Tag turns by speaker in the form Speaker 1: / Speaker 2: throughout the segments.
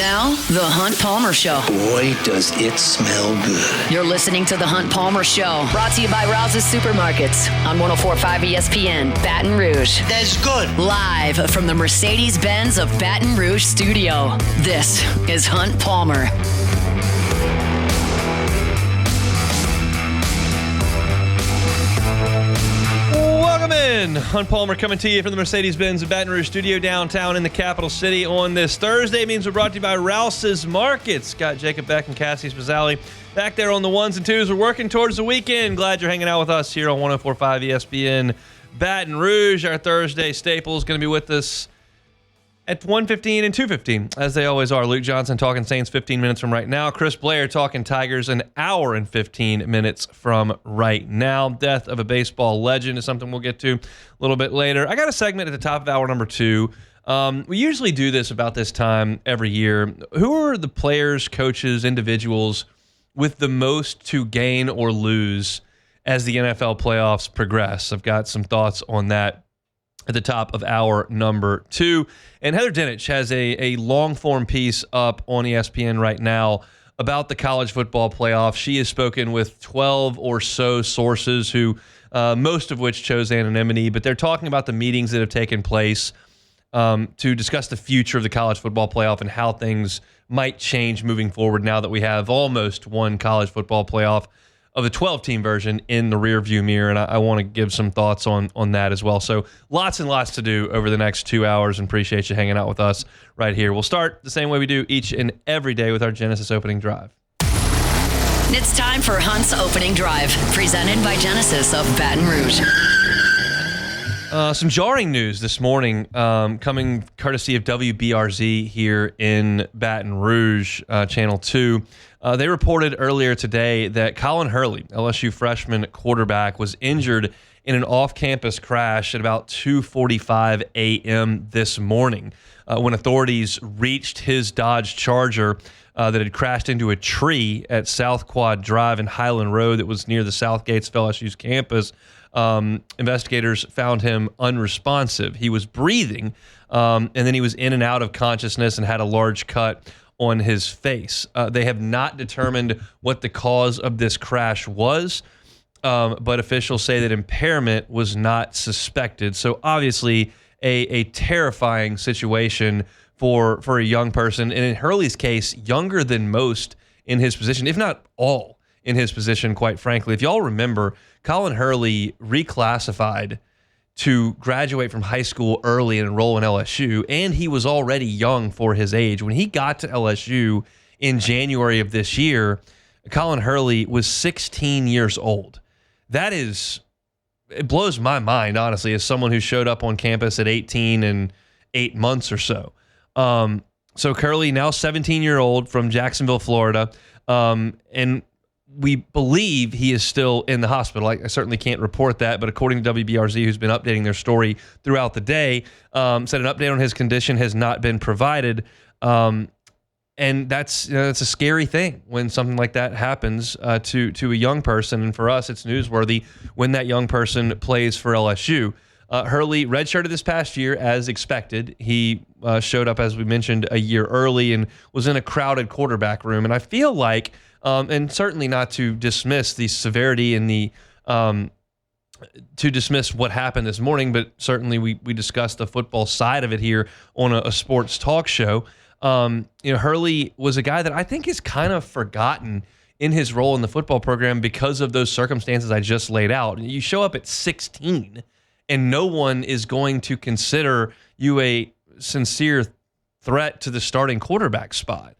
Speaker 1: Now, The Hunt Palmer Show.
Speaker 2: Boy, does it smell good.
Speaker 1: You're listening to The Hunt Palmer Show, brought to you by Rouse's Supermarkets on 104.5 ESPN, Baton Rouge.
Speaker 2: That's good.
Speaker 1: Live from the Mercedes-Benz of Baton Rouge studio, this is Hunt Palmer.
Speaker 3: Welcome in. Hunt Palmer coming to you from the Mercedes-Benz of Baton Rouge studio downtown in the capital city on this Thursday. Means we're brought to you by Rouse's Markets. Got Jacob Beck and Cassie Spazzali back there on the ones and twos. We're working towards the weekend. Glad you're hanging out with us here on 104.5 ESPN Baton Rouge. Our Thursday staple is going to be with us at 1:15 and 2:15, as they always are. Luke Johnson talking Saints 15 minutes from right now. Chris Blair talking Tigers an hour and 15 minutes from right now. Death of a baseball legend is something we'll get to a little bit later. I got a segment at the top of hour number 2. We usually do this about this time every year. Who are the players, coaches, individuals with the most to gain or lose as the NFL playoffs progress? I've got some thoughts on that at the top of hour number 2. And Heather Dinich has a long-form piece up on ESPN right now about the college football playoff. She has spoken with 12 or so sources who, most of which chose anonymity, but they're talking about the meetings that have taken place to discuss the future of the college football playoff and how things might change moving forward now that we have almost one college football playoff of the 12-team version in the rearview mirror, and I want to give some thoughts on that as well. So lots and lots to do over the next 2 hours, and appreciate you hanging out with us right here. We'll start the same way we do each and every day with our Genesis opening drive.
Speaker 1: It's time for Hunt's Opening Drive, presented by Genesis of Baton Rouge.
Speaker 3: Some jarring news this morning coming courtesy of WBRZ here in Baton Rouge, Channel 2. They reported earlier today that Colin Hurley, LSU freshman quarterback, was injured in an off-campus crash at about 2:45 a.m. this morning when authorities reached his Dodge Charger that had crashed into a tree at South Quad Drive and Highland Road that was near the South Gates of LSU's campus. Investigators found him unresponsive. He was breathing, and then he was in and out of consciousness and had a large cut on his face. They have not determined what the cause of this crash was, but officials say that impairment was not suspected. So obviously a terrifying situation for a young person, and in Hurley's case, younger than most in his position, if not all in his position, quite frankly. If y'all remember, Colin Hurley reclassified to graduate from high school early and enroll in LSU, and he was already young for his age. When he got to LSU in January of this year, Colin Hurley was 16 years old. It blows my mind, honestly, as someone who showed up on campus at 18 and 8 months or so. So Hurley, now 17-year-old from Jacksonville, Florida, and we believe he is still in the hospital. I certainly can't report that, but according to WBRZ, who's been updating their story throughout the day, said an update on his condition has not been provided. And that's a scary thing when something like that happens to a young person. And for us, it's newsworthy when that young person plays for LSU. Hurley redshirted this past year as expected. He showed up, as we mentioned, a year early and was in a crowded quarterback room. And I feel like, and certainly not to dismiss the severity and to dismiss what happened this morning, but certainly we discussed the football side of it here on a sports talk show. Hurley was a guy that I think is kind of forgotten in his role in the football program because of those circumstances I just laid out. You show up at 16 and no one is going to consider you a sincere threat to the starting quarterback spot.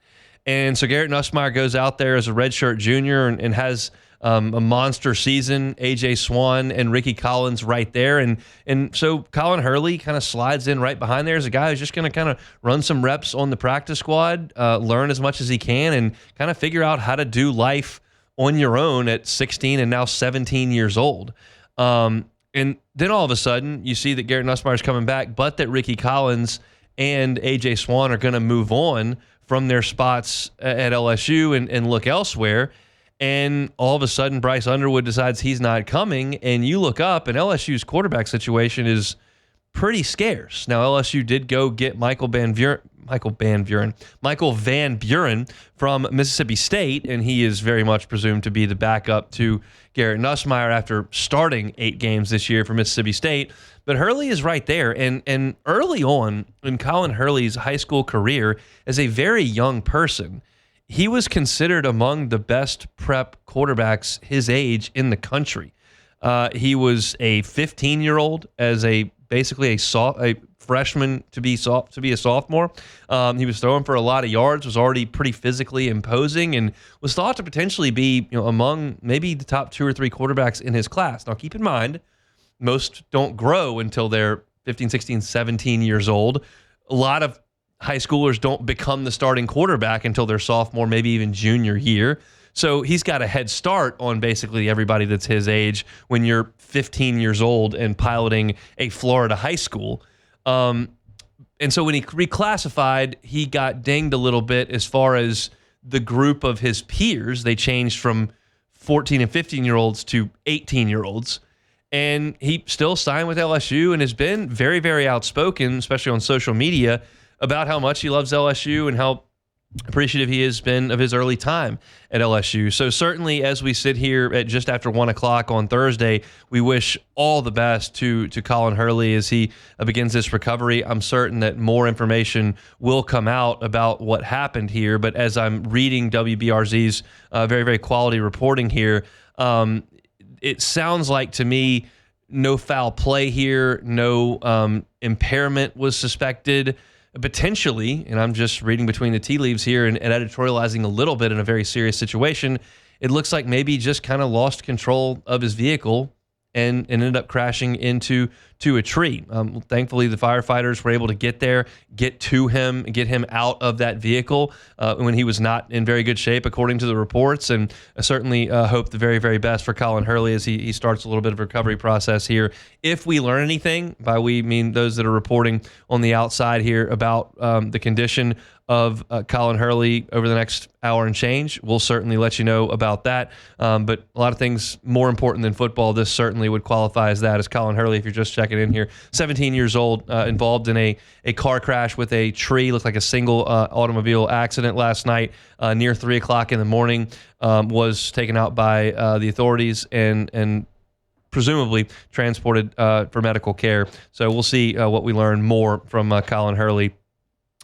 Speaker 3: And so Garrett Nussmeier goes out there as a redshirt junior and has a monster season. A.J. Swan and Ricky Collins right there. And so Colin Hurley kind of slides in right behind there as a guy who's just going to kind of run some reps on the practice squad, learn as much as he can, and kind of figure out how to do life on your own at 16 and now 17 years old. And then all of a sudden, you see that Garrett Nussmeier is coming back, but that Ricky Collins and A.J. Swan are going to move on from their spots at LSU and look elsewhere. And all of a sudden, Bryce Underwood decides he's not coming, and you look up, and LSU's quarterback situation is pretty scarce. Now, LSU did go get Michael Van Buren from Mississippi State, and he is very much presumed to be the backup to Garrett Nussmeier after starting 8 games this year for Mississippi State. But Hurley is right there, and early on in Colin Hurley's high school career as a very young person, he was considered among the best prep quarterbacks his age in the country. He was a 15-year-old as basically a freshman to be a sophomore. He was throwing for a lot of yards, was already pretty physically imposing, and was thought to potentially be among maybe the top 2 or 3 quarterbacks in his class. Now, keep in mind, most don't grow until they're 15, 16, 17 years old. A lot of high schoolers don't become the starting quarterback until their sophomore, maybe even junior year. So he's got a head start on basically everybody that's his age when you're 15 years old and piloting a Florida high school. And so when he reclassified, he got dinged a little bit as far as the group of his peers. They changed from 14 and 15-year-olds to 18-year-olds. And he still signed with LSU and has been very, very outspoken, especially on social media, about how much he loves LSU and how appreciative he has been of his early time at LSU. So certainly as we sit here at just after 1 o'clock on Thursday, we wish all the best to Colin Hurley as he begins this recovery. I'm certain that more information will come out about what happened here. But as I'm reading WBRZ's very, very quality reporting here, it sounds like to me no foul play here, no impairment was suspected. Potentially, and I'm just reading between the tea leaves here and editorializing a little bit in a very serious situation, it looks like maybe just kind of lost control of his vehicle and ended up crashing into a tree. Thankfully, the firefighters were able to get there, get to him, get him out of that vehicle when he was not in very good shape, according to the reports. And I certainly hope the very, very best for Colin Hurley as he starts a little bit of a recovery process here. If we learn anything, by we mean those that are reporting on the outside here about the condition of Colin Hurley over the next hour and change, we'll certainly let you know about that. But a lot of things more important than football, this certainly would qualify as that, as Colin Hurley, if you're just checking in here, 17 years old, involved in a car crash with a tree, looked like a single automobile accident last night near 3 o'clock in the morning, was taken out by the authorities and presumably transported for medical care. So we'll see what we learn more from Colin Hurley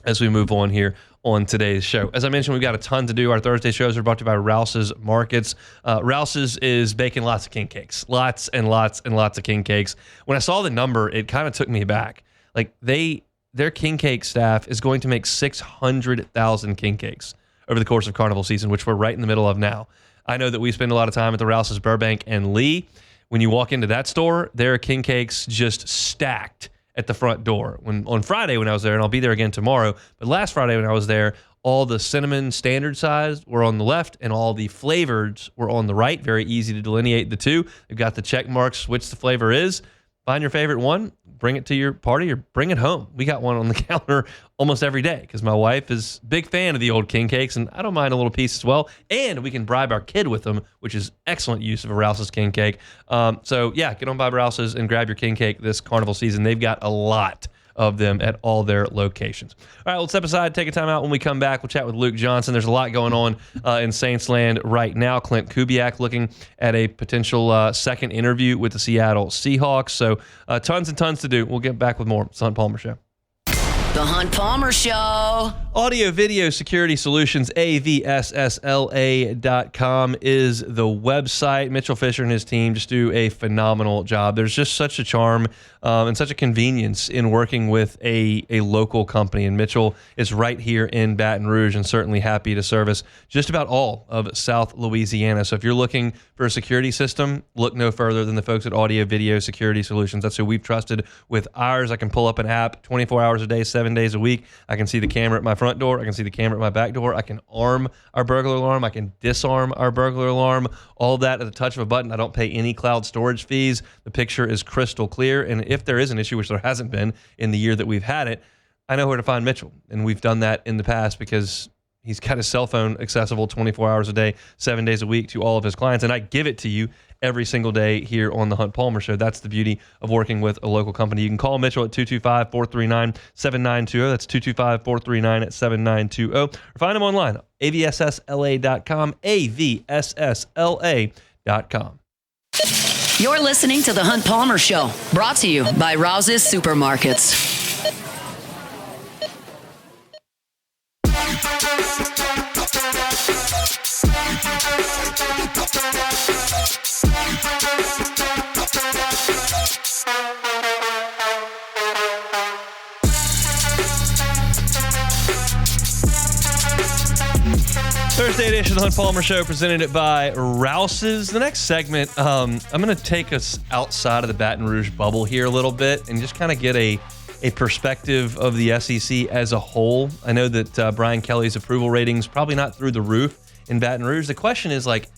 Speaker 3: as we move on here on today's show. As I mentioned, we've got a ton to do. Our Thursday shows are brought to you by Rouse's Markets. Rouse's is baking lots of king cakes. Lots and lots and lots of king cakes. When I saw the number, it kind of took me back. Like their king cake staff is going to make 600,000 king cakes over the course of carnival season, which we're right in the middle of now. I know that we spend a lot of time at the Rouse's Burbank and Lee. When you walk into that store, there are king cakes just stacked at the front door. On Friday when I was there, and I'll be there again tomorrow, but last Friday when I was there, all the cinnamon standard size were on the left and all the flavors were on the right. Very easy to delineate the two. They've got the check marks, which the flavor is. Find your favorite one, bring it to your party or bring it home. We got one on the counter almost every day because my wife is a big fan of the old king cakes, and I don't mind a little piece as well. And we can bribe our kid with them, which is excellent use of a Rouse's king cake. So yeah, get on by Rouse's and grab your king cake this carnival season. They've got a lot of them at all their locations. All right, let's step aside, take a time out. When we come back, we'll chat with Luke Johnson. There's a lot going on in Saints land right now. Clint Kubiak looking at a potential second interview with the Seattle Seahawks. So tons and tons to do. We'll get back with more. It's the Hunt Palmer Show.
Speaker 1: The Hunt Palmer Show.
Speaker 3: Audio Video Security Solutions, avssla.com is the website. Mitchell Fisher and his team just do a phenomenal job. There's just such a charm and such a convenience in working with a local company. And Mitchell is right here in Baton Rouge and certainly happy to service just about all of South Louisiana. So if you're looking for a security system, look no further than the folks at Audio Video Security Solutions. That's who we've trusted with ours. I can pull up an app 24 hours a day, 7 days a week. I can see the camera at my front door. I can see the camera at my back door. I can arm our burglar alarm. I can disarm our burglar alarm. All of that at the touch of a button. I don't pay any cloud storage fees. The picture is crystal clear. And if there is an issue, which there hasn't been in the year that we've had it, I know where to find Mitchell. And we've done that in the past because he's got his cell phone accessible 24 hours a day, 7 days a week to all of his clients. And I give it to you every single day here on the Hunt Palmer Show. That's the beauty of working with a local company. You can call Mitchell at 225-439-7920. That's 225-439-7920. Or find him online, avssla.com, avssla.com.
Speaker 1: You're listening to The Hunt Palmer Show, brought to you by Rouse's Supermarkets.
Speaker 3: Thursday edition of the Hunt Palmer Show, presented by Rouse's. The next segment, I'm going to take us outside of the Baton Rouge bubble here a little bit and just kind of get a perspective of the SEC as a whole. I know that Brian Kelly's approval ratings probably not through the roof in Baton Rouge. The question is, like,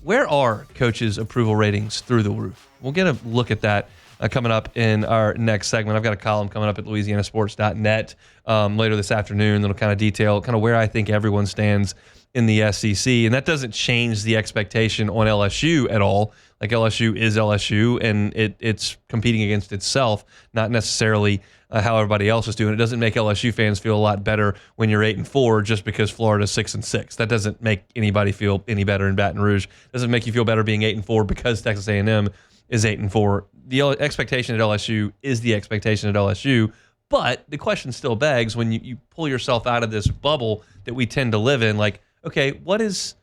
Speaker 3: where are coaches' approval ratings through the roof? We'll get a look at that coming up in our next segment. I've got a column coming up at louisianasports.net later this afternoon that'll kind of detail kind of where I think everyone stands in the SEC, and that doesn't change the expectation on LSU at all. Like, LSU is LSU, and it's competing against itself, not necessarily how everybody else is doing. It doesn't make LSU fans feel a lot better when you're 8-4 just because Florida's 6-6. That doesn't make anybody feel any better in Baton Rouge. It doesn't make you feel better being 8-4 because Texas A&M is 8-4. The expectation at LSU is the expectation at LSU. But the question still begs, when you pull yourself out of this bubble that we tend to live in, like, okay, what is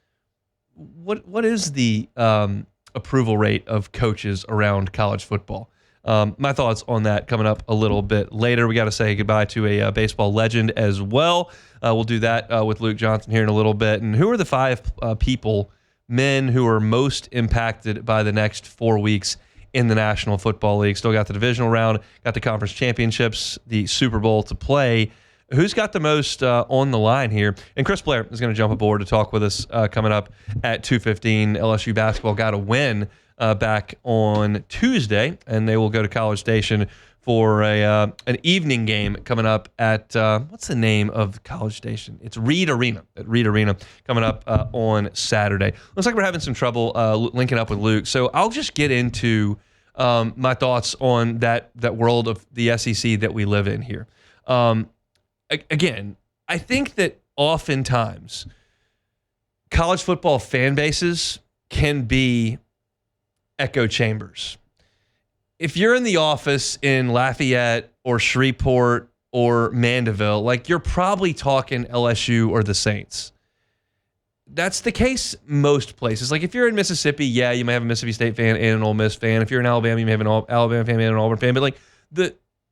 Speaker 3: the approval rate of coaches around college football? My thoughts on that coming up a little bit later. We got to say goodbye to a baseball legend as well. We'll do that with Luke Johnson here in a little bit. And who are the 5 men who are most impacted by the next 4 weeks in the National Football League? Still got the divisional round, got the conference championships, the Super Bowl to play. Who's got the most on the line here? And Chris Blair is going to jump aboard to talk with us coming up at 2:15. LSU basketball got a win back on Tuesday, and they will go to College Station for an evening game coming up at, what's the name of College Station? It's Reed Arena, at Reed Arena, coming up on Saturday. Looks like we're having some trouble linking up with Luke, so I'll just get into my thoughts on that world of the SEC that we live in here. Again, I think that oftentimes college football fan bases can be echo chambers. If you're in the office in Lafayette or Shreveport or Mandeville, like, you're probably talking LSU or the Saints. That's the case most places. Like, if you're in Mississippi, yeah, you may have a Mississippi State fan and an Ole Miss fan. If you're in Alabama, you may have an Alabama fan and an Auburn fan. But, like,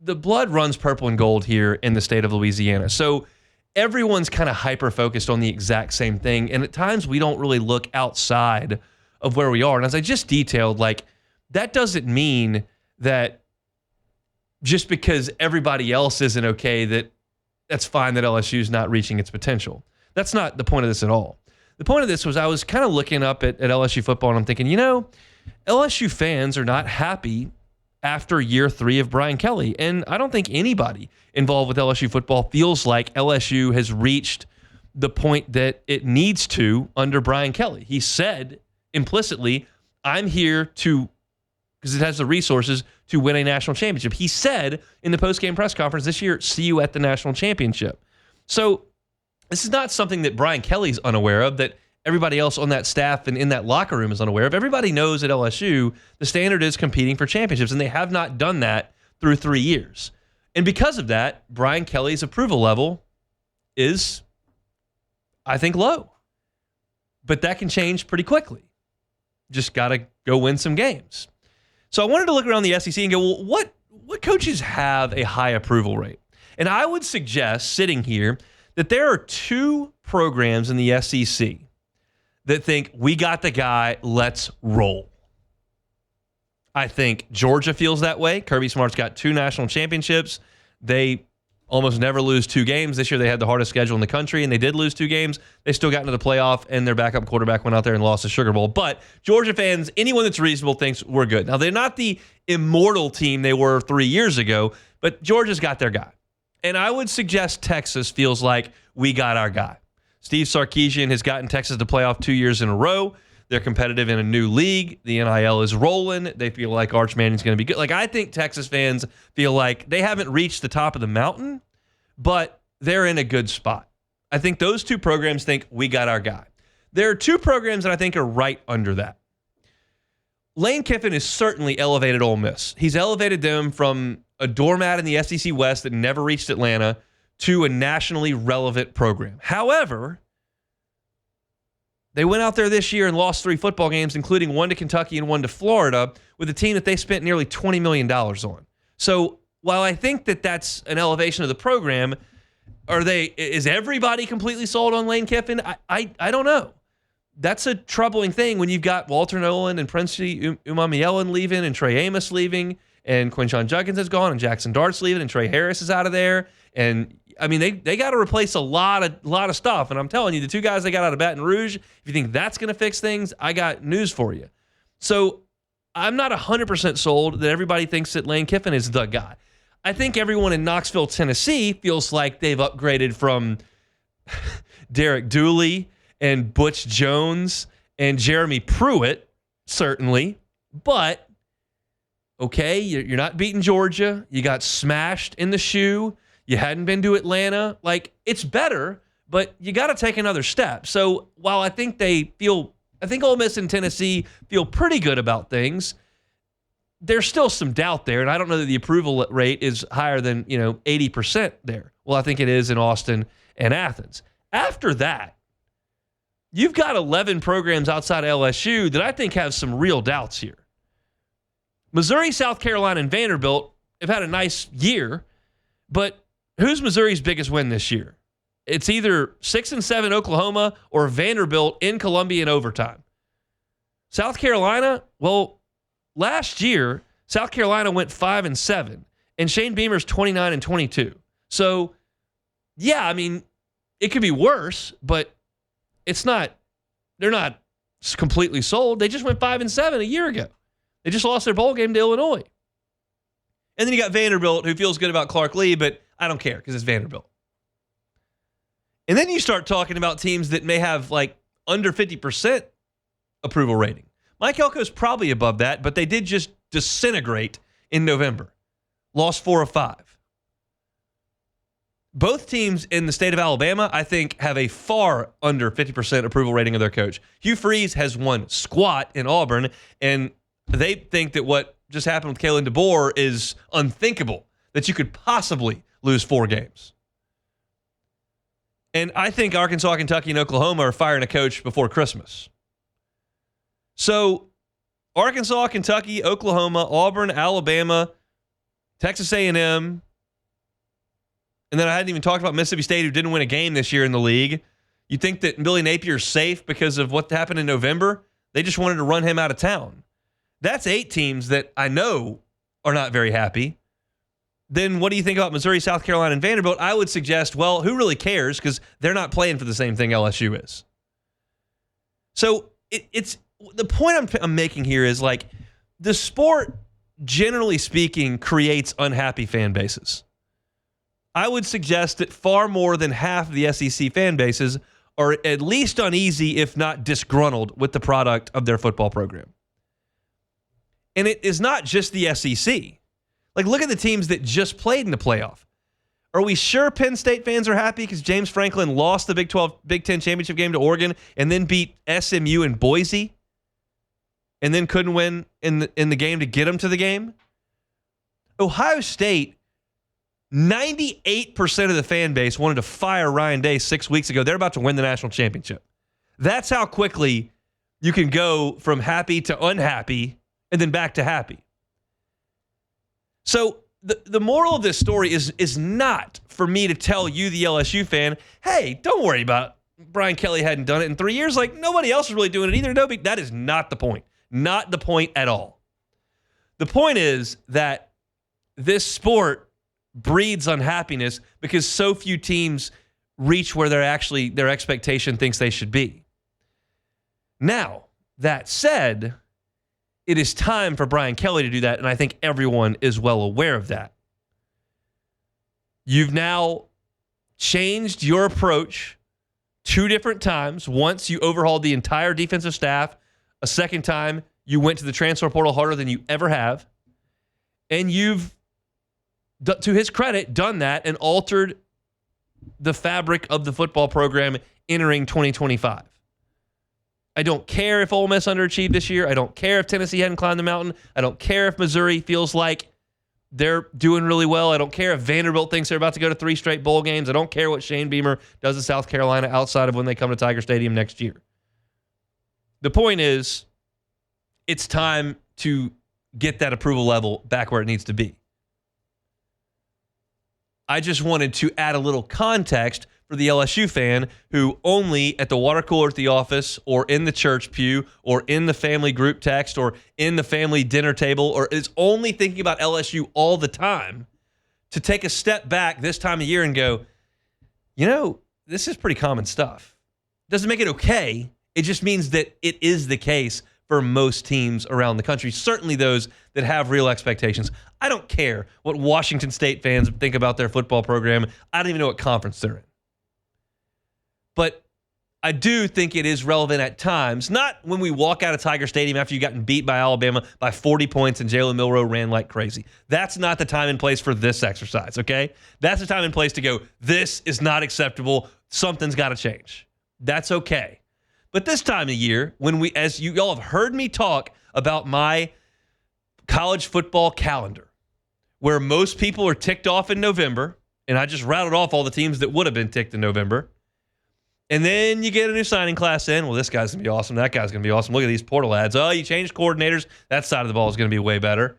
Speaker 3: the blood runs purple and gold here in the state of Louisiana. So everyone's kind of hyper-focused on the exact same thing. And at times we don't really look outside of where we are. And as I just detailed, like, that doesn't mean that just because everybody else isn't okay, that's fine that LSU's not reaching its potential. That's not the point of this at all. The point of this was I was kind of looking up at LSU football, and I'm thinking, LSU fans are not happy after year 3 of Brian Kelly. And I don't think anybody involved with LSU football feels like LSU has reached the point that it needs to under Brian Kelly. He said implicitly, I'm here because it has the resources to win a national championship. He said in the post-game press conference this year, see you at the national championship. So this is not something that Brian Kelly's unaware of, that everybody else on that staff and in that locker room is unaware of. Everybody knows at LSU the standard is competing for championships, and they have not done that through 3 years. And because of that, Brian Kelly's approval level is, I think, low. But that can change pretty quickly. Just got to go win some games. So I wanted to look around the SEC and go, well, what coaches have a high approval rate? And I would suggest, sitting here, that there are 2 programs in the SEC that think, we got the guy, let's roll. I think Georgia feels that way. Kirby Smart's got 2 national championships. They almost never lose 2 games. This year they had the hardest schedule in the country, and they did lose 2 games. They still got into the playoff, and their backup quarterback went out there and lost the Sugar Bowl. But Georgia fans, anyone that's reasonable thinks we're good. Now, they're not the immortal team they were 3 years ago, but Georgia's got their guy. And I would suggest Texas feels like we got our guy. Steve Sarkisian has gotten Texas to playoff 2 years in a row. They're competitive in a new league. The NIL is rolling. They feel like Arch Manning's going to be good. Like, I think Texas fans feel like they haven't reached the top of the mountain, but they're in a good spot. I think those two programs think we got our guy. There are two programs that I think are right under that. Lane Kiffin has certainly elevated Ole Miss. He's elevated them from a doormat in the SEC West that never reached Atlanta to a nationally relevant program. However, they went out there this year and lost 3 football games, including one to Kentucky and one to Florida, with a team that they spent nearly $20 million on. So while I think that that's an elevation of the program, is everybody completely sold on Lane Kiffin? I don't know. That's a troubling thing when you've got Walter Nolan and Princey Umamielen leaving and Trey Amos leaving and Quinshon Judkins is gone and Jackson Dart's leaving and Trey Harris is out of there. And I mean, they got to replace a lot of stuff. And I'm telling you, the 2 guys they got out of Baton Rouge, if you think that's going to fix things, I got news for you. So I'm not 100% sold that everybody thinks that Lane Kiffin is the guy. I think everyone in Knoxville, Tennessee feels like they've upgraded from Derek Dooley and Butch Jones and Jeremy Pruitt, certainly. But, okay, you're not beating Georgia. You got smashed in the shoe. You hadn't been to Atlanta. Like, it's better, but you got to take another step. So while I think Ole Miss and Tennessee feel pretty good about things, there's still some doubt there, and I don't know that the approval rate is higher than 80% there. Well, I think it is in Austin and Athens. After that, you've got 11 programs outside of LSU that I think have some real doubts here. Missouri, South Carolina, and Vanderbilt have had a nice year, but who's Missouri's biggest win this year? It's either 6-7 Oklahoma or Vanderbilt in Columbia in overtime. South Carolina, well, last year, South Carolina went 5-7, and Shane Beamer's 29-22. So, yeah, I mean, it could be worse, but they're not completely sold. They just went 5-7 a year ago. They just lost their bowl game to Illinois. And then you got Vanderbilt, who feels good about Clark Lee, but I don't care because it's Vanderbilt. And then you start talking about teams that may have like under 50% approval rating. Mike Elko's probably above that, but they did just disintegrate in November. Lost 4 of 5. Both teams in the state of Alabama, I think, have a far under 50% approval rating of their coach. Hugh Freeze has won squat in Auburn, and they think that what just happened with Kalen DeBoer is unthinkable, that you could possibly lose 4 games. And I think Arkansas, Kentucky, and Oklahoma are firing a coach before Christmas. So Arkansas, Kentucky, Oklahoma, Auburn, Alabama, Texas A&M, and then I hadn't even talked about Mississippi State, who didn't win a game this year in the league. You think that Billy Napier's safe because of what happened in November? They just wanted to run him out of town. That's 8 teams that I know are not very happy. Then what do you think about Missouri, South Carolina, and Vanderbilt? I would suggest, well, who really cares? Because they're not playing for the same thing LSU is. So it's the point I'm making here is like the sport, generally speaking, creates unhappy fan bases. I would suggest that far more than half of the SEC fan bases are at least uneasy, if not disgruntled, with the product of their football program. And it is not just the SEC. Like, look at the teams that just played in the playoff. Are we sure Penn State fans are happy because James Franklin lost the Big Ten championship game to Oregon and then beat SMU and Boise and then couldn't win in the game to get them to the game? Ohio State, 98% of the fan base wanted to fire Ryan Day 6 weeks ago. They're about to win the national championship. That's how quickly you can go from happy to unhappy and then back to happy. So the moral of this story is not for me to tell you, the LSU fan, hey, don't worry about it. Brian Kelly hadn't done it in 3 years. Like, nobody else is really doing it either. That is not the point. Not the point at all. The point is that this sport breeds unhappiness because so few teams reach where their expectation thinks they should be. Now, that said, it is time for Brian Kelly to do that, and I think everyone is well aware of that. You've now changed your approach 2 different times. Once you overhauled the entire defensive staff A second time, you went to the transfer portal harder than you ever have. And you've, to his credit, done that and altered the fabric of the football program entering 2025. I don't care if Ole Miss underachieved this year. I don't care if Tennessee hadn't climbed the mountain. I don't care if Missouri feels like they're doing really well. I don't care if Vanderbilt thinks they're about to go to 3 straight bowl games. I don't care what Shane Beamer does in South Carolina outside of when they come to Tiger Stadium next year. The point is, it's time to get that approval level back where it needs to be. I just wanted to add a little context for the LSU fan who only at the water cooler at the office or in the church pew or in the family group text or in the family dinner table or is only thinking about LSU all the time, to take a step back this time of year and go, this is pretty common stuff. Doesn't make it okay. It just means that it is the case for most teams around the country, certainly those that have real expectations. I don't care what Washington State fans think about their football program. I don't even know what conference they're in. But I do think it is relevant at times, not when we walk out of Tiger Stadium after you've gotten beat by Alabama by 40 points and Jalen Milroe ran like crazy. That's not the time and place for this exercise, okay? That's the time and place to go, this is not acceptable. Something's got to change. That's okay. But this time of year, when as you all have heard me talk about my college football calendar, where most people are ticked off in November, and I just rattled off all the teams that would have been ticked in November, and then you get a new signing class in. Well, this guy's going to be awesome. That guy's going to be awesome. Look at these portal ads. Oh, you changed coordinators. That side of the ball is going to be way better.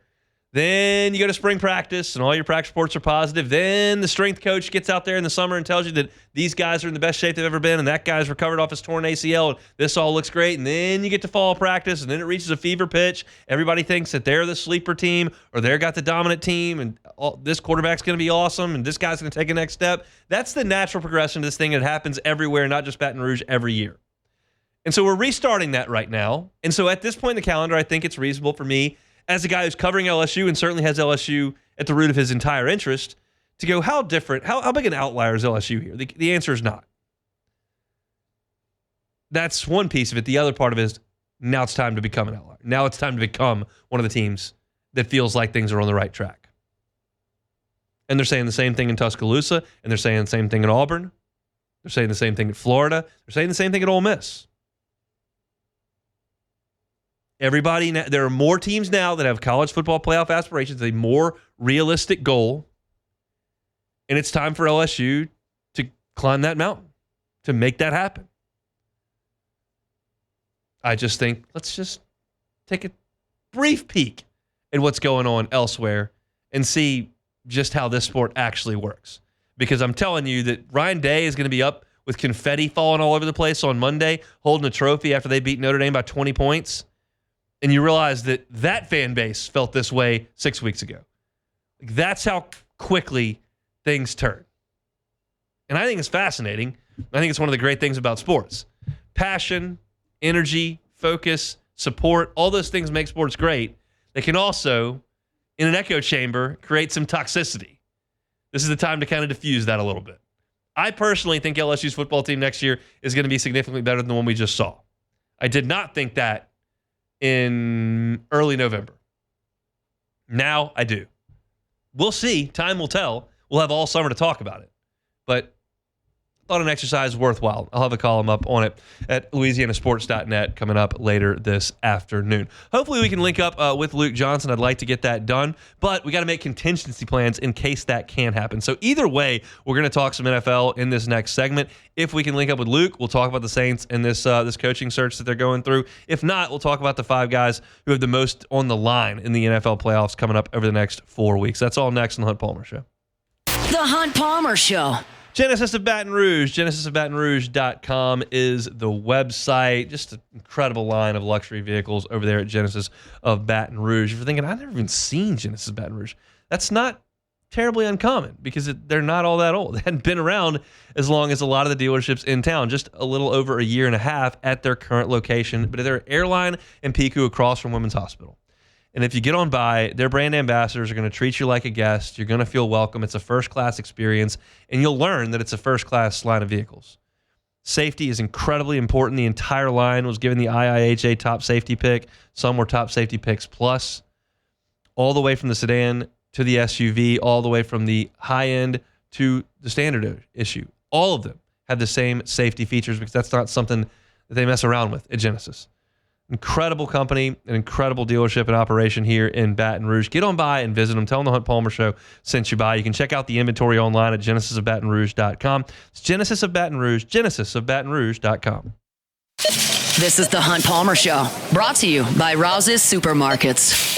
Speaker 3: Then you go to spring practice, and all your practice reports are positive. Then the strength coach gets out there in the summer and tells you that these guys are in the best shape they've ever been, and that guy's recovered off his torn ACL, and this all looks great. And then you get to fall practice, and then it reaches a fever pitch. Everybody thinks that they're the sleeper team, or they're got the dominant team, and this quarterback's going to be awesome, and this guy's going to take a next step. That's the natural progression of this thing. It happens everywhere, not just Baton Rouge, every year. And so we're restarting that right now. And so at this point in the calendar, I think it's reasonable for me, as a guy who's covering LSU and certainly has LSU at the root of his entire interest, to go, how different, how big an outlier is LSU here? The answer is not. That's one piece of it. The other part of it is, now it's time to become an outlier. Now it's time to become one of the teams that feels like things are on the right track. And they're saying the same thing in Tuscaloosa, and they're saying the same thing in Auburn. They're saying the same thing at Florida. They're saying the same thing at Ole Miss. Everybody, there are more teams now that have college football playoff aspirations, a more realistic goal, and it's time for LSU to climb that mountain, to make that happen. I just think, let's just take a brief peek at what's going on elsewhere and see just how this sport actually works. Because I'm telling you that Ryan Day is going to be up with confetti falling all over the place on Monday, holding a trophy after they beat Notre Dame by 20 points. And you realize that that fan base felt this way 6 weeks ago. That's how quickly things turn. And I think it's fascinating. I think it's one of the great things about sports. Passion, energy, focus, support, all those things make sports great. They can also, in an echo chamber, create some toxicity. This is the time to kind of diffuse that a little bit. I personally think LSU's football team next year is going to be significantly better than the one we just saw. I did not think that in early November. Now I do. We'll see. Time will tell. We'll have all summer to talk about it. But I thought an exercise worthwhile. I'll have a column up on it at louisianasports.net coming up later this afternoon. Hopefully we can link up with Luke Johnson. I'd like to get that done, but we got to make contingency plans in case that can happen. So either way, we're going to talk some NFL in this next segment. If we can link up with Luke, we'll talk about the Saints and this coaching search that they're going through. If not, we'll talk about the 5 guys who have the most on the line in the NFL playoffs coming up over the next 4 weeks. That's all next on the Hunt Palmer Show.
Speaker 1: The Hunt Palmer Show.
Speaker 3: Genesis of Baton Rouge, genesisofbatonrouge.com is the website. Just an incredible line of luxury vehicles over there at Genesis of Baton Rouge. If you're thinking, I've never even seen Genesis of Baton Rouge, that's not terribly uncommon because they're not all that old. They hadn't been around as long as a lot of the dealerships in town, just a little over a year and a half at their current location. But they're Airline and Pico across from Women's Hospital. And if you get on by, their brand ambassadors are going to treat you like a guest. You're going to feel welcome. It's a first-class experience, and you'll learn that it's a first-class line of vehicles. Safety is incredibly important. The entire line was given the IIHA top safety pick. Some were top safety picks plus, all the way from the sedan to the SUV, all the way from the high end to the standard issue. All of them had the same safety features because that's not something that they mess around with at Genesis. Incredible company, an incredible dealership and operation here in Baton Rouge. Get on by and visit them. Tell them the Hunt Palmer Show sent you by. You can check out the inventory online at genesisofbatonrouge.com. It's Genesis of Baton Rouge, genesisofbatonrouge.com.
Speaker 1: This is the Hunt Palmer Show, brought to you by Rouse's Supermarkets.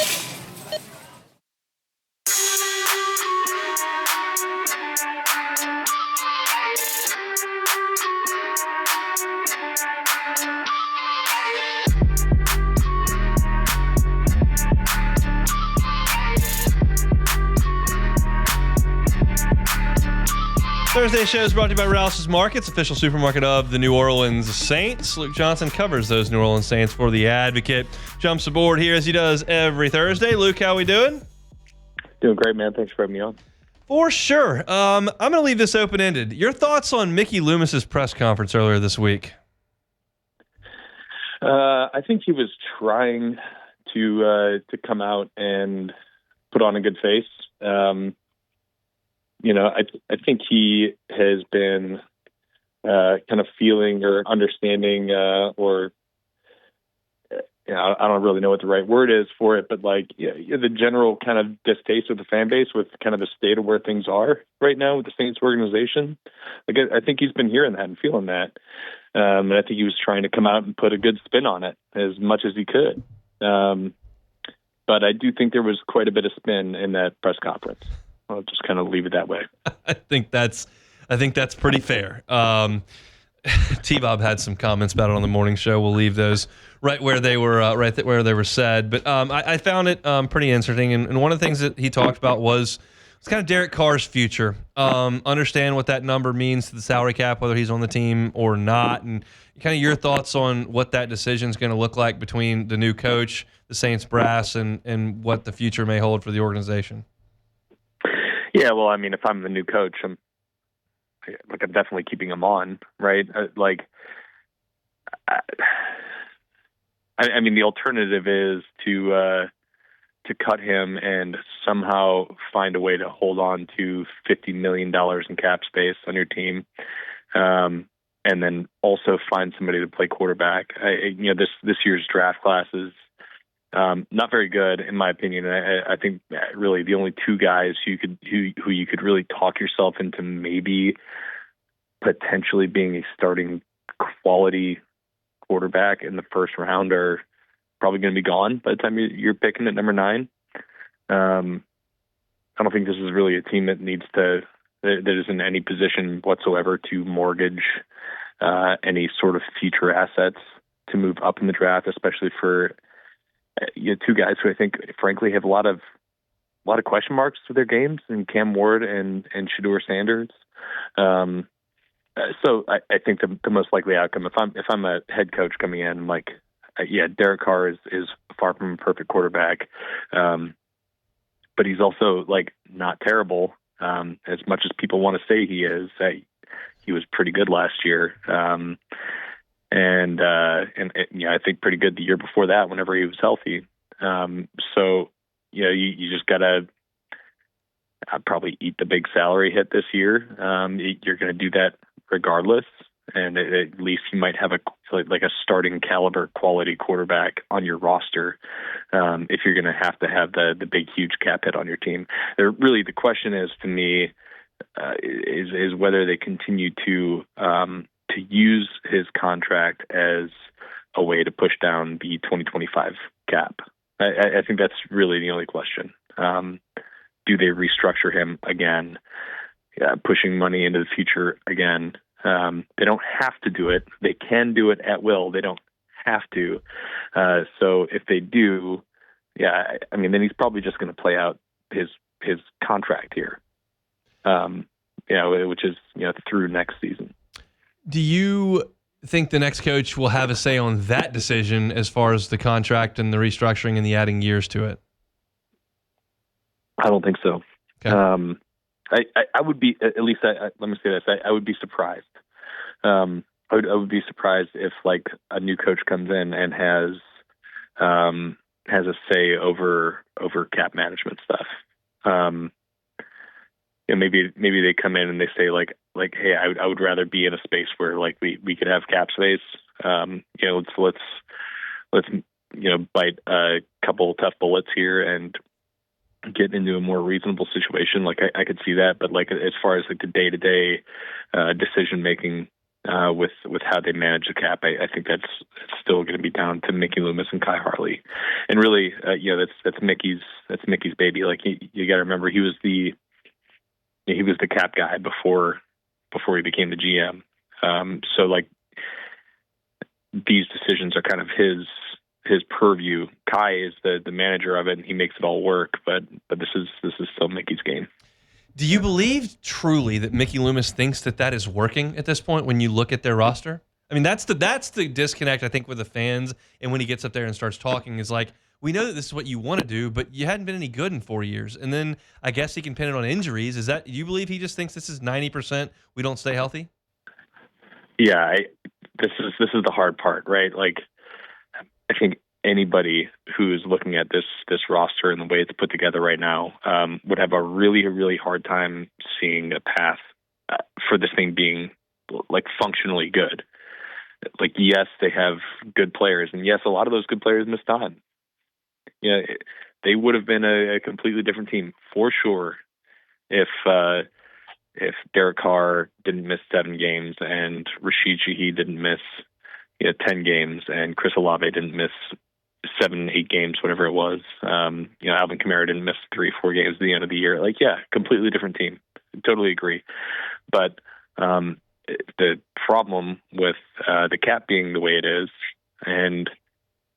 Speaker 3: Thursday show is brought to you by Rouse's Markets, official supermarket of the New Orleans Saints. Luke Johnson covers those New Orleans Saints for The Advocate. Jumps aboard here as he does every Thursday. Luke, how we doing?
Speaker 4: Doing great, man. Thanks for having me on.
Speaker 3: For sure. I'm going to leave this open-ended. Your thoughts on Mickey Loomis's press conference earlier this week?
Speaker 4: I think he was trying to come out and put on a good face. I think he has been kind of feeling or understanding I don't really know what the right word is for it, but the general kind of distaste of the fan base with kind of the state of where things are right now with the Saints organization. I think he's been hearing that and feeling that. And I think he was trying to come out and put a good spin on it as much as he could. But I do think there was quite a bit of spin in that press conference. I'll just kind of leave it that way.
Speaker 3: I think that's pretty fair. T-Bob had some comments about it on the morning show. We'll leave those right where they were said. But I found it pretty interesting. And one of the things that he talked about was it's kind of Derek Carr's future. Understand what that number means to the salary cap, whether he's on the team or not, and kind of your thoughts on what that decision is going to look like between the new coach, the Saints brass, and what the future may hold for the organization.
Speaker 4: Yeah, well, I mean, if I'm the new coach, I'm definitely keeping him on, right? I mean, the alternative is to cut him and somehow find a way to hold on to $50 million in cap space on your team, and then also find somebody to play quarterback. This year's draft class is not very good, in my opinion. I think really the only two guys who you could really talk yourself into maybe potentially being a starting quality quarterback in the first round are probably going to be gone by the time you're picking at number 9. I don't think this is really a team that is in any position whatsoever to mortgage any sort of future assets to move up in the draft, especially for two guys who I think, frankly, have a lot of question marks to their games, and Cam Ward and Shedeur Sanders. So I think the most likely outcome, if I'm a head coach coming in, Derek Carr is far from a perfect quarterback, but he's also not terrible as much as people want to say he is. He was pretty good last year. And I think pretty good the year before that whenever he was healthy. You just gotta probably eat the big salary hit this year. You're going to do that regardless, and at least you might have a starting caliber quality quarterback on your roster if you're going to have the big huge cap hit on your team. Really, the question is to me is whether they continue to use his contract as a way to push down the 2025 cap. I think that's really the only question. Do they restructure him again, pushing money into the future again? They don't have to do it. They can do it at will. They don't have to. So if they do, then he's probably just going to play out his contract here, which is through next season.
Speaker 3: Do you think the next coach will have a say on that decision as far as the contract and the restructuring and the adding years to it?
Speaker 4: I don't think so.
Speaker 3: Okay.
Speaker 4: I would be, at least, let me say this, I would be surprised. I would be surprised if like a new coach comes in and has a say over cap management stuff. Maybe they come in and they say like, hey, I would rather be in a space where like we could have cap space. Let's bite a couple tough bullets here and get into a more reasonable situation. Like I could see that, but like as far as like the day-to-day decision making with how they manage the cap, I think that's still going to be down to Mickey Loomis and Kai Harley. And really, that's Mickey's baby. Like you got to remember he was the cap guy before he became the GM. So like these decisions are kind of his purview. Kai is the manager of it, and he makes it all work. But this is still Mickey's game.
Speaker 3: Do you believe truly that Mickey Loomis thinks that is working at this point when you look at their roster? I mean, that's the disconnect, I think, with the fans. And when he gets up there and starts talking, is like, we know that this is what you want to do, but you hadn't been any good in 4 years. And then I guess he can pin it on injuries. Do you believe he just thinks this is 90%, we don't stay healthy?
Speaker 4: Yeah, this is the hard part, right? Like, I think anybody who's looking at this roster and the way it's put together right now would have a really, really hard time seeing a path for this thing being like functionally good. Like, yes, they have good players, and yes, a lot of those good players missed on. Yeah, they would have been a completely different team for sure if Derek Carr didn't miss 7 games and Rashid Shaheed didn't miss 10 games and Chris Olave didn't miss 7, 8 games, whatever it was. Alvin Kamara didn't miss 3, 4 games at the end of the year. Like, yeah, completely different team. Totally agree. But the problem with the cap being the way it is, and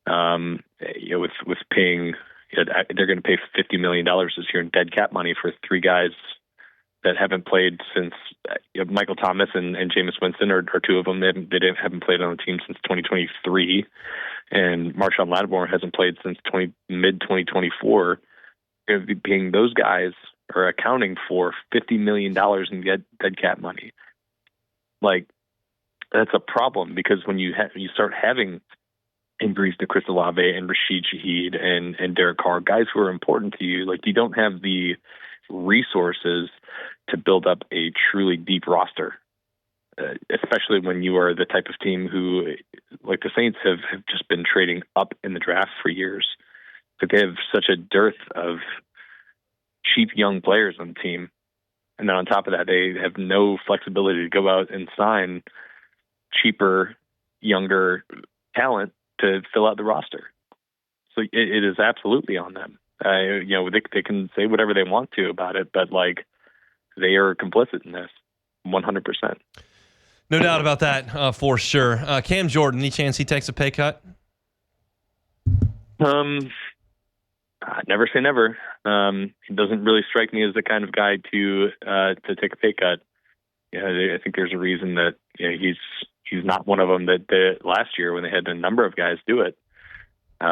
Speaker 4: with paying, they're going to pay $50 million this year in dead cap money for 3 guys that haven't played since Michael Thomas and Jameis Winston are 2 of them. They haven't played on the team since 2023, and Marshawn Lattimore hasn't played since mid 2024. Being those guys are accounting for $50 million in dead cap money. Like, that's a problem, because when you start having injuries to Chris Olave and Rashid Shaheed and Derek Carr, guys who are important to you, like, you don't have the resources to build up a truly deep roster, especially when you are the type of team who, like the Saints, have just been trading up in the draft for years. But they have such a dearth of cheap young players on the team. And then on top of that, they have no flexibility to go out and sign cheaper, younger talent to fill out the roster. So it is absolutely on them. They can say whatever they want to about it, but like, they are complicit in this, 100%.
Speaker 3: No doubt about that, for sure. Cam Jordan, any chance he takes a pay cut?
Speaker 4: Never say never. He doesn't really strike me as the kind of guy to take a pay cut. I think there's a reason that he's not one of them that last year when they had a number of guys do it. And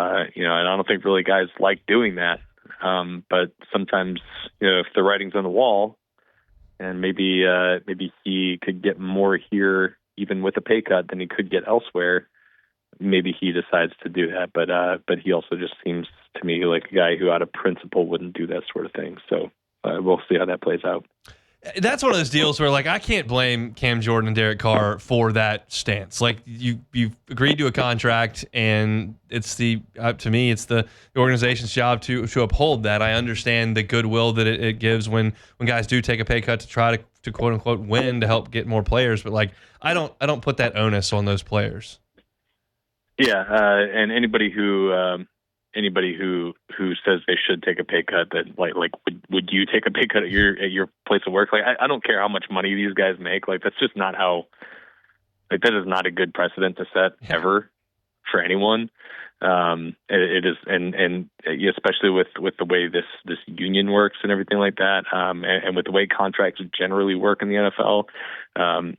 Speaker 4: I don't think really guys like doing that. But sometimes, if the writing's on the wall, and maybe he could get more here even with a pay cut than he could get elsewhere, maybe he decides to do that. But he also just seems to me like a guy who out of principle wouldn't do that sort of thing. So we'll see how that plays out.
Speaker 3: That's one of those deals where, like, I can't blame Cam Jordan and Derek Carr for that stance. Like, you've agreed to a contract, and it's to me, it's the organization's job to uphold that. I understand the goodwill that it gives when guys do take a pay cut to try to quote unquote win to help get more players. But like, I don't put that onus on those players.
Speaker 4: Yeah, and anybody who says they should take a pay cut, that like would you take a pay cut at your place of work? Like, I don't care how much money these guys make. Like, that's just not how. Like, that is not a good precedent to set ever for anyone. It is, and especially with the way this union works and everything like that, and with the way contracts generally work in the NFL.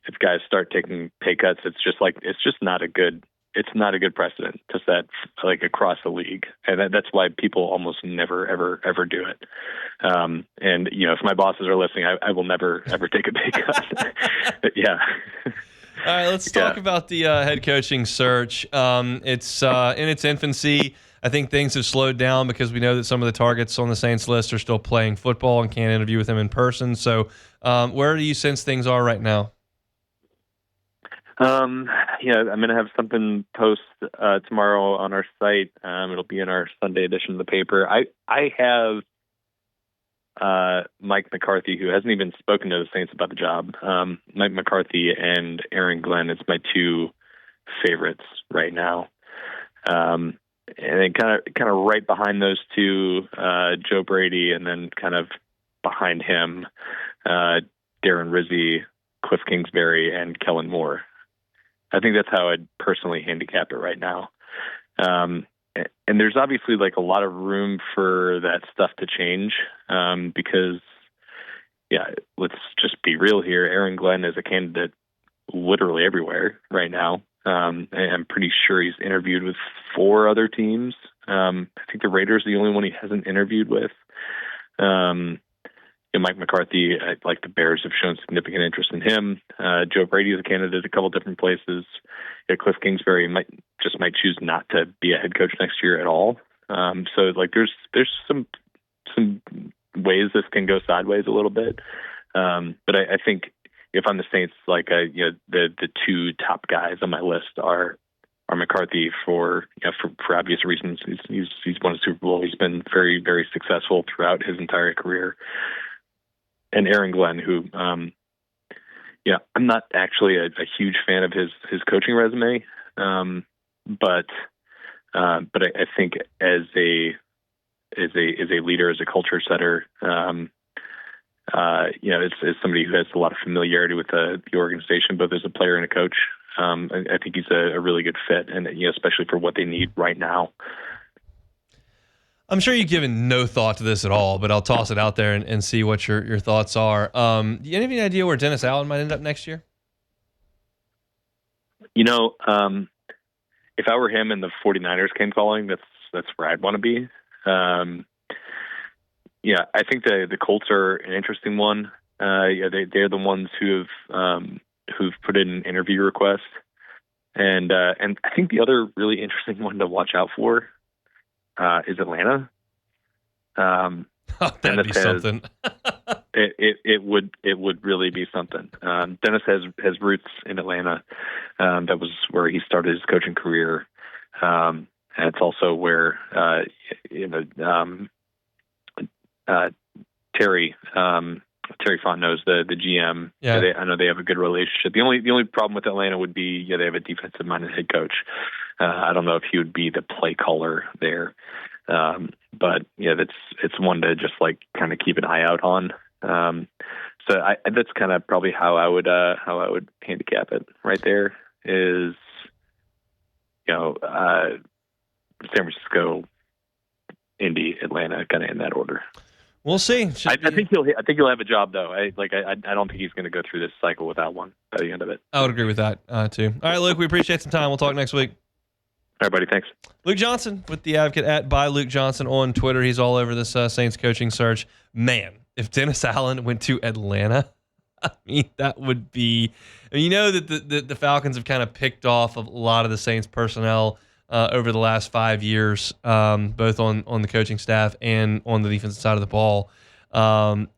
Speaker 4: If guys start taking pay cuts, it's just not a good. It's not a good precedent to set, like, across the league. And that's why people almost never, ever do it. And, if my bosses are listening, I will never, ever take a pay cut. But yeah.
Speaker 3: All right, let's talk about the head coaching search. It's in its infancy. I think things have slowed down because we know that some of the targets on the Saints list are still playing football and can't interview with them in person. So where do you sense things are right now?
Speaker 4: I'm going to have something post tomorrow on our site. It'll be in our Sunday edition of the paper. I have Mike McCarthy, who hasn't even spoken to the Saints about the job. Mike McCarthy and Aaron Glenn is my two favorites right now. And then kind of right behind those two, Joe Brady, and then kind of behind him, Darren Rizzi, Cliff Kingsbury, and Kellen Moore. I think that's how I'd personally handicap it right now. And there's obviously like a lot of room for that stuff to change because, let's just be real here. Aaron Glenn is a candidate literally everywhere right now. And I'm pretty sure he's interviewed with 4 other teams. I think the Raiders are the only one he hasn't interviewed with. Mike McCarthy, like the Bears, have shown significant interest in him. Joe Brady is a candidate at a couple different places. Cliff Kingsbury might choose not to be a head coach next year at all. So like there's some ways this can go sideways a little bit. But I think if I'm the Saints, like the 2 top guys on my list are McCarthy for obvious reasons. He's won a Super Bowl. He's been very, very successful throughout his entire career. And Aaron Glenn, who, I'm not actually a huge fan of his coaching resume, but I think as a leader, as a culture setter, it's somebody who has a lot of familiarity with the organization, both as a player and a coach. I think he's a really good fit, and especially for what they need right now.
Speaker 3: I'm sure you've given no thought to this at all, but I'll toss it out there and see what your thoughts are. Do you have any idea where Dennis Allen might end up next year?
Speaker 4: If I were him and the 49ers came calling, that's where I'd want to be. I think the Colts are an interesting one. They're the ones who've put in an interview request, and I think the other really interesting one to watch out for is Atlanta.
Speaker 3: That'd be something.
Speaker 4: it would really be something. Dennis has roots in Atlanta. That was where he started his coaching career, and it's also where Terry Fontenot's the GM.
Speaker 3: Yeah.
Speaker 4: I know they have a good relationship. The only problem with Atlanta would be they have a defensive minded head coach. I don't know if he would be the play caller there. But it's one to just like kind of keep an eye out on. So that's kind of probably how I would handicap it right there is, San Francisco, Indy, Atlanta, kind of in that order.
Speaker 3: We'll see.
Speaker 4: I think he'll have a job though. I don't think he's going to go through this cycle without one by the end of it.
Speaker 3: I would agree with that too. All right, Luke, we appreciate some time. We'll talk next week.
Speaker 4: All right, buddy. Thanks.
Speaker 3: Luke Johnson with The Advocate at @ByLukeJohnson on Twitter. He's all over this Saints coaching search. Man, if Dennis Allen went to Atlanta, I mean, that would be. That the Falcons have kind of picked off a lot of the Saints personnel over the last 5 years, both on the coaching staff and on the defensive side of the ball.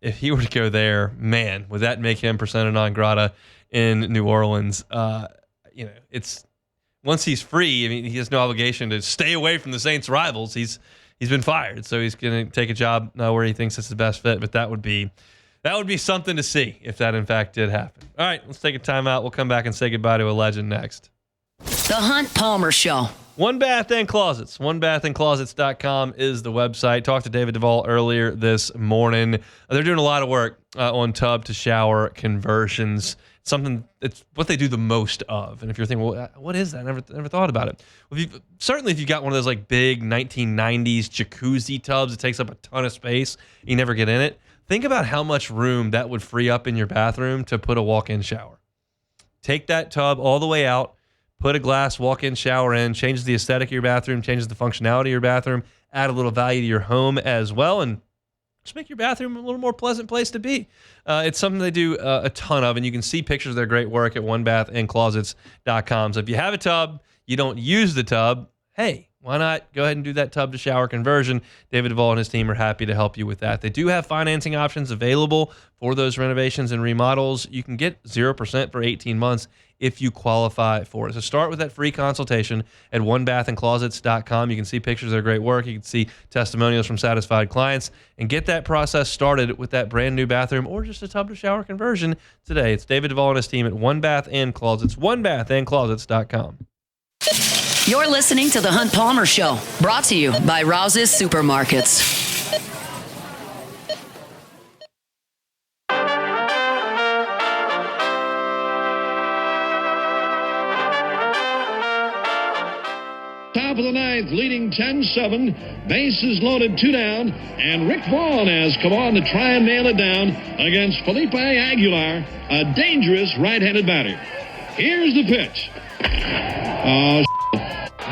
Speaker 3: If he were to go there, man, would that make him persona non grata in New Orleans? It's. Once he's free, I mean, he has no obligation to stay away from the Saints' rivals. He's been fired, so he's going to take a job where he thinks it's the best fit. But that would be something to see if that in fact did happen. All right, let's take a timeout. We'll come back and say goodbye to a legend next.
Speaker 1: The Hunt Palmer Show.
Speaker 3: One Bath and Closets. OneBathAndClosets.com is the website. Talked to David Duvall earlier this morning. They're doing a lot of work on tub to shower conversions. It's what they do the most of. And if you're thinking, well, what is that? I never thought about it. Well, if you've got one of those like big 1990s jacuzzi tubs that takes up a ton of space, you never get in it. Think about how much room that would free up in your bathroom to put a walk-in shower. Take that tub all the way out, put a glass walk-in shower in, changes the aesthetic of your bathroom, changes the functionality of your bathroom, add a little value to your home as well, and Just make your bathroom a little more pleasant place to be. It's something they do a ton of, and you can see pictures of their great work at onebathandclosets.com. So if you have a tub, you don't use the tub, hey, why not go ahead and do that tub to shower conversion? David Duvall and his team are happy to help you with that. They do have financing options available for those renovations and remodels. You can get 0% for 18 months if you qualify for it. So start with that free consultation at onebathandclosets.com. You can see pictures of their great work. You can see testimonials from satisfied clients and get that process started with that brand new bathroom or just a tub to shower conversion today. It's David Duvall and his team at One Bath and Closets, onebathandclosets.com.
Speaker 1: You're listening to The Hunt Palmer Show, brought to you by Rouse's Supermarkets.
Speaker 5: Top of the ninth, leading 10-7. Bases loaded, 2 down. And Rick Vaughn has come on to try and nail it down against Felipe Aguilar, a dangerous right-handed batter. Here's the pitch.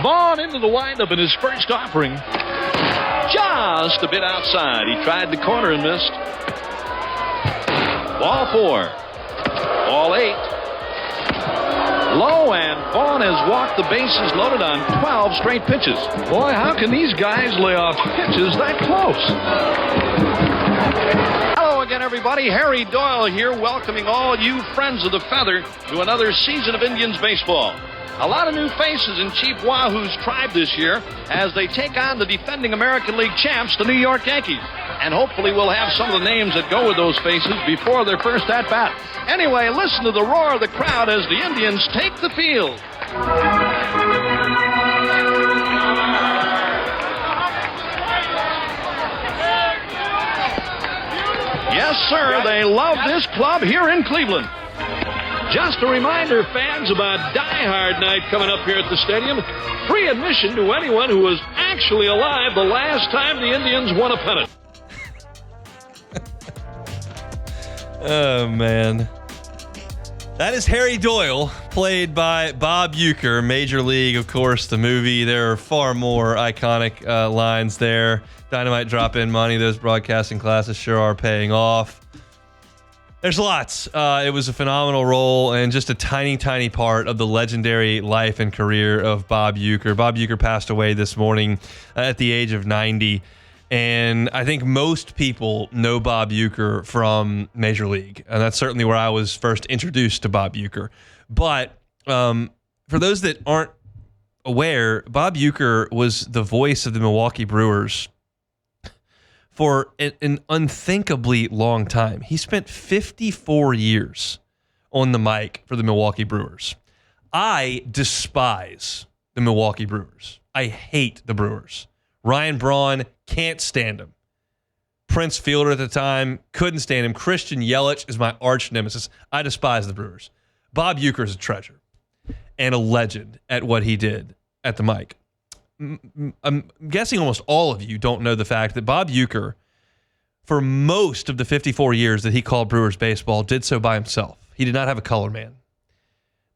Speaker 6: Vaughn into the windup in his first offering. Just a bit outside. He tried the corner and missed. Ball 4. Ball 8. Low, and Vaughn has walked the bases loaded on 12 straight pitches. Boy, how can these guys lay off pitches that close? Hello again, everybody. Harry Doyle here, welcoming all you friends of the feather to another season of Indians baseball. A lot of new faces in Chief Wahoo's tribe this year as they take on the defending American League champs, the New York Yankees. And hopefully we'll have some of the names that go with those faces before their first at-bat. Anyway, listen to the roar of the crowd as the Indians take the field. Yes, sir, they love this club here in Cleveland. Just a reminder, fans, about Die Hard Night coming up here at the stadium. Free admission to anyone who was actually alive the last time the Indians won a pennant.
Speaker 3: Oh, man. That is Harry Doyle, played by Bob Uecker. Major League, of course, the movie. There are far more iconic lines there. Dynamite drop-in money. Those broadcasting classes sure are paying off. There's lots. It was a phenomenal role and just a tiny, tiny part of the legendary life and career of Bob Uecker. Bob Uecker passed away this morning at the age of 90. And I think most people know Bob Uecker from Major League. And that's certainly where I was first introduced to Bob Uecker. But for those that aren't aware, Bob Uecker was the voice of the Milwaukee Brewers for an unthinkably long time. He spent 54 years on the mic for the Milwaukee Brewers. I despise the Milwaukee Brewers. I hate the Brewers. Ryan Braun, can't stand him. Prince Fielder at the time, couldn't stand him. Christian Yelich is my arch nemesis. I despise the Brewers. Bob Uecker is a treasure and a legend at what he did at the mic. I'm guessing almost all of you don't know the fact that Bob Uecker, for most of the 54 years that he called Brewers baseball, did so by himself. He did not have a color man.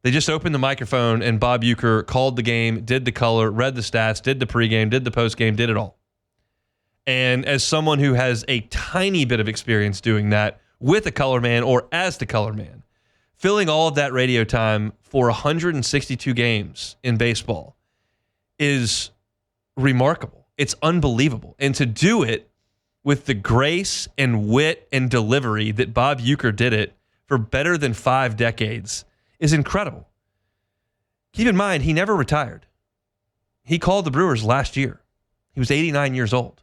Speaker 3: They just opened the microphone and Bob Uecker called the game, did the color, read the stats, did the pregame, did the postgame, did it all. And as someone who has a tiny bit of experience doing that with a color man or as the color man, filling all of that radio time for 162 games in baseball is remarkable. It's unbelievable. And to do it with the grace and wit and delivery that Bob Uecker did it for better than 5 decades is incredible. Keep in mind, he never retired. He called the Brewers last year. He was 89 years old.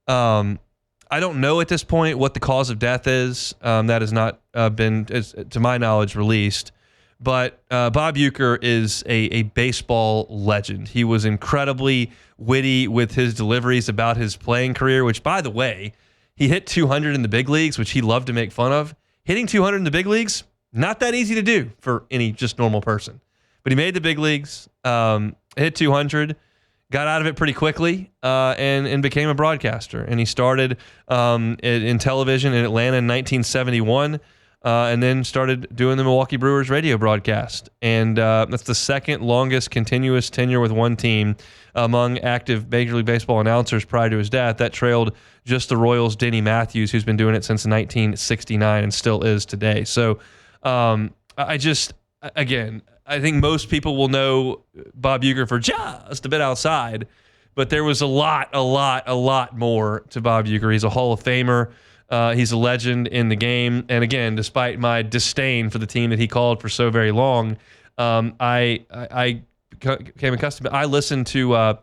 Speaker 3: I don't know at this point what the cause of death is. That has not been, to my knowledge, released. But Bob Uecker is a baseball legend. He was incredibly witty with his deliveries about his playing career, which, by the way, he hit 200 in the big leagues, which he loved to make fun of. Hitting 200 in the big leagues, not that easy to do for any just normal person. But he made the big leagues, hit 200, got out of it pretty quickly, and became a broadcaster. And he started in television in Atlanta in 1971. and then started doing the Milwaukee Brewers radio broadcast. And that's the second longest continuous tenure with one team among active Major League Baseball announcers prior to his death. That trailed just the Royals' Denny Matthews, who's been doing it since 1969 and still is today. So I think most people will know Bob Uecker for just a bit outside, but there was a lot more to Bob Uecker. He's a Hall of Famer. He's a legend in the game. And again, despite my disdain for the team that he called for so very long, I became accustomed. I listened to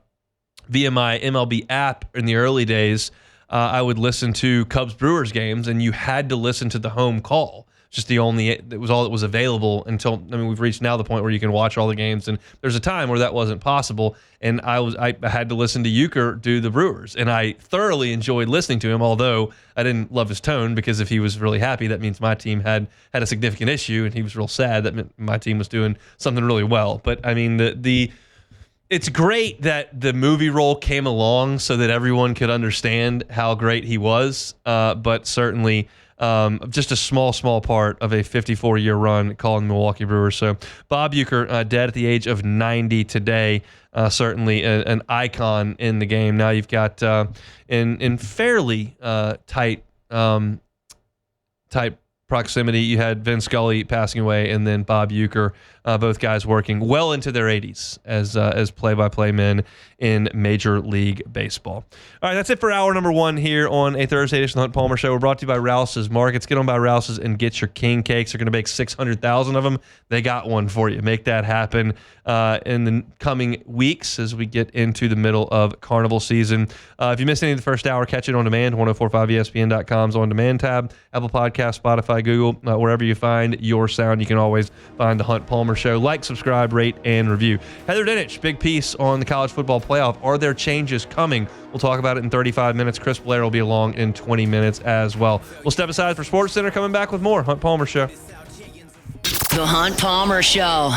Speaker 3: via my MLB app in the early days. I would listen to Cubs Brewers games, and you had to listen to the home call. Just it was all that was available until, we've reached now the point where you can watch all the games, and there's a time where that wasn't possible, and I had to listen to Uecker do the Brewers, and I thoroughly enjoyed listening to him, although I didn't love his tone, because if he was really happy, that means my team had a significant issue, and he was real sad, that meant my team was doing something really well. But it's great that the movie role came along so that everyone could understand how great he was, but certainly just a small part of a 54-year run calling the Milwaukee Brewers. So Bob Uecker, dead at the age of 90 today, certainly an icon in the game. Now you've got in fairly tight proximity, you had Vin Scully passing away, and then Bob Uecker, both guys working well into their 80s as play-by-play men in Major League Baseball. All right, that's it for hour number one here on a Thursday edition of the Hunt Palmer Show. We're brought to you by Rouse's Markets. Get on by Rouse's and get your king cakes. They're going to make 600,000 of them. They got one for you. Make that happen in the coming weeks as we get into the middle of carnival season. If you missed any of the first hour, catch it on demand, 1045ESPN.com's on-demand tab, Apple Podcasts, Spotify, Google, wherever you find your sound. You can always find the Hunt Palmer Show. Like, subscribe, rate, and review. Heather Dinich, big piece on the college football playoff. Are there changes coming? We'll talk about it in 35 minutes. Chris Blair will be along in 20 minutes as well. We'll step aside for Sports Center, coming back with more Hunt Palmer Show.
Speaker 1: The Hunt Palmer Show.